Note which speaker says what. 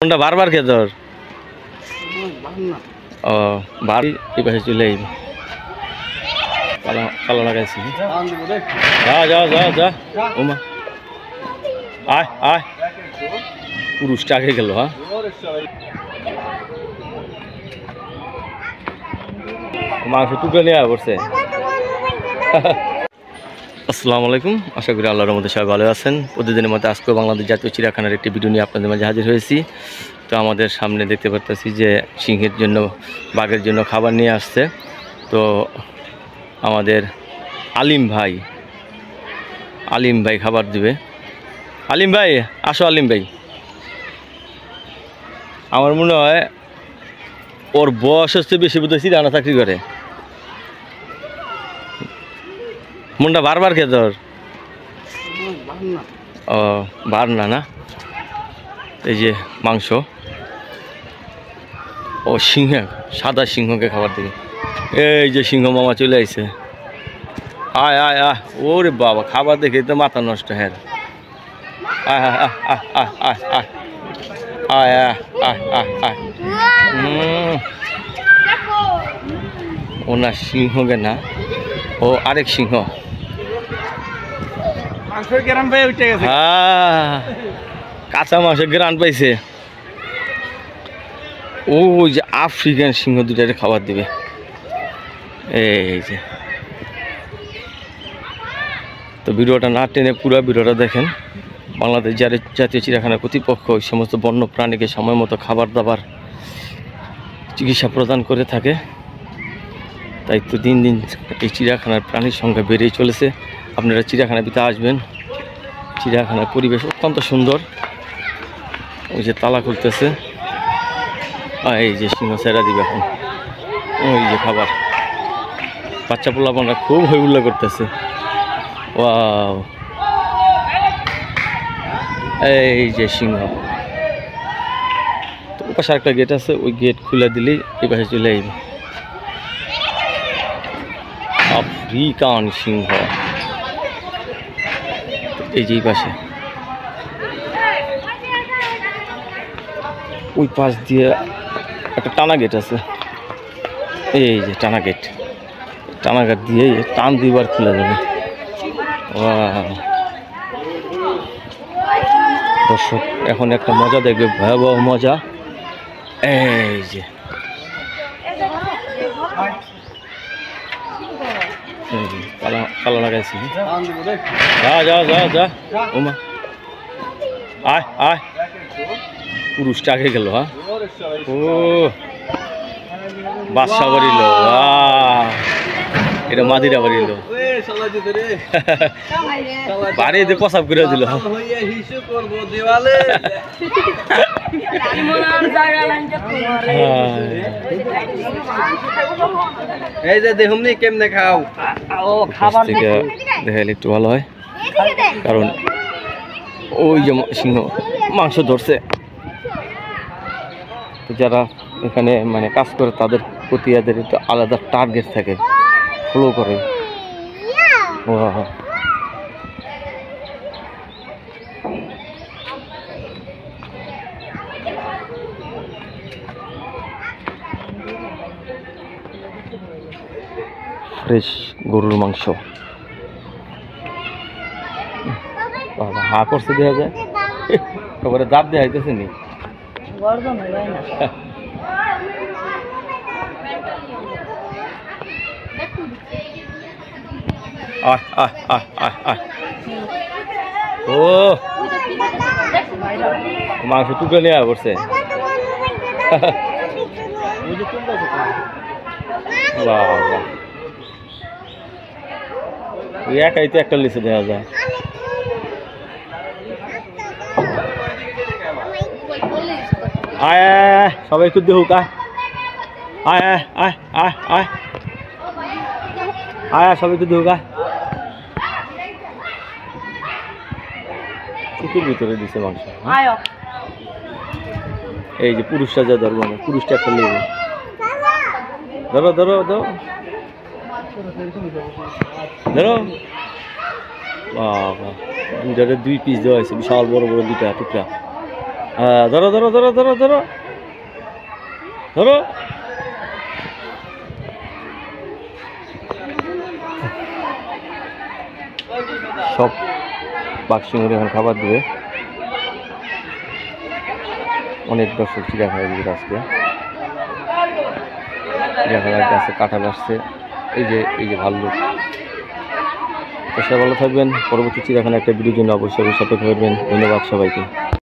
Speaker 1: কোনটা বারবার খেয়ে তোর ও বাড়ি এই পাশে চলে আইবি কালো লাগাইছি যা যা যা যা ওমা আয় আয় পুরুষটা আগে গেল হ্যাঁ মাংস টুকরে নিয়ে পড়ছে আসসালামু আলাইকুম আশা করি আল্লাহর মধ্যে সবাই ভালো আছেন প্রতিদিনের মধ্যে আজকেও বাংলাদেশ জাতীয় চিড়িয়াখানার একটি ভিডিও নিয়ে আপনাদের মাঝে হাজির হয়েছি তো আমাদের সামনে দেখতে পারতেছি যে সিংহের জন্য বাঘের জন্য খাবার নিয়ে আসছে তো আমাদের আলিম ভাই খাবার দিবে আলিম ভাই আসো আলিম ভাই আমার মনে হয় ওর বয়স হচ্ছে বেশি বোধহয় চিড়িয়াখানা চাকরি করে মনটা বারবার খেয়ে তোর ও বার না এই যে মাংস ও সিংহ সাদা সিংহকে খাবার দিবে এই যে সিংহ মামা চলে আইছে আয় আয় আয় ওরে বাবা খাবার দেখে তো মাথা নষ্ট হ্যাঁ আয় আয় আয় আয় আয় আয় আয় আয় আয় ওনার সিংহকে না ও আরেক সিংহ কাঁচা মাংসের গ্রান পাইছে ও যে আফ্রিকান সিংহ দুটারে খাবার দিবে এই যে তো ভিডিওটা না টেনে পুরো ভিডিওটা দেখেন বাংলাদেশ জাতীয় চিড়িয়াখানা কর্তৃপক্ষ ওই সমস্ত বন্য প্রাণীকে সময় মতো খাবার দাবার চিকিৎসা প্রদান করে থাকে তাই তো দিন দিন এই চিড়িয়াখানার প্রাণীর সংখ্যা বেড়েই চলেছে আপনারা চিড়িয়াখানার ভিতরে আসবেন চিড়িয়াখানার পরিবেশ অত্যন্ত সুন্দর ওই যে তালা খুলতেছে এই যে সিংহ সেরা দিবে এখন ওই যে খাবার বাচ্চা পোলাপানরা খুব হই উল্লাস করতেছে ওয়াও এই যে সিংহ তো ও পাশে একটা গেট আছে ওই গেট খুলে দিলেই এই পাশে চলে আসবে আফ্রিকান সিংহ এই যে পাশে ওই পাশ দিয়ে একটা টানা গেট আছে এই যে টানা গেট দিয়ে টান দুইবার খুলে যাবে দর্শক এখন একটা মজা দেখবে ভয়াবহ মজা এই যে কালো লাগাইছি যা যা যা যা ওমা আয় আয় পুরুষটা আগে গেল হ্যাঁ ও বাদশা বাড়িল এটা মাদিরা বাড়িল বাড়ি দিয়ে প্রসাব করে দিল
Speaker 2: এই যে দেখুমনি কেমনে খাও
Speaker 1: খাবার থেকে দেখাইলে একটু ভালো হয় কারণ ওই যে সিংহ মাংস ধরছে যারা এখানে মানে কাজ করে তাদের প্রতি এদের একটু আলাদা টার্গেট থাকে ফলো করে ফ্রেশ গরুর মাংস হা করছে দেখা যায় তারপরে দাঁত দেওয়া হইতেছে নি ও মাংস টুকরে নিয়ে পড়ছে একাই তো একটা লিচে দেওয়া যায় আয় আয় সবাই একটু দেখুক আয় আয় আয় আয় আয় আয় সবাই একটু দেখুক আয় চিকের ভিতরে দিছে মাংস এই যে পুরুষটা যা ধরবো না পুরুষটা একটা লেগে ধরো ধরো ধরো ধরো বাবা দুইটারে দুই পিস দেওয়া হয়েছে বিশাল বড় বড় দুইটা টুকরা হ্যাঁ, ধরো ধরো ধরো ধরো ধরো ধরো। সব বাক্সিংয়ের এখন খাবার দিবে। অনেক দর্শক চিড়িয়াখানার ভিতরে আজকে চিড়িয়াখানার কাছে কাঁঠাল আসছে। এই যে ভাল্লুক। তো সবাই ভালো থাকবেন। পরবর্তী চিড়িয়াখানা একটা ভিডিওর জন্য অবশ্যই সাপোর্ট করবেন। ধন্যবাদ সবাইকে।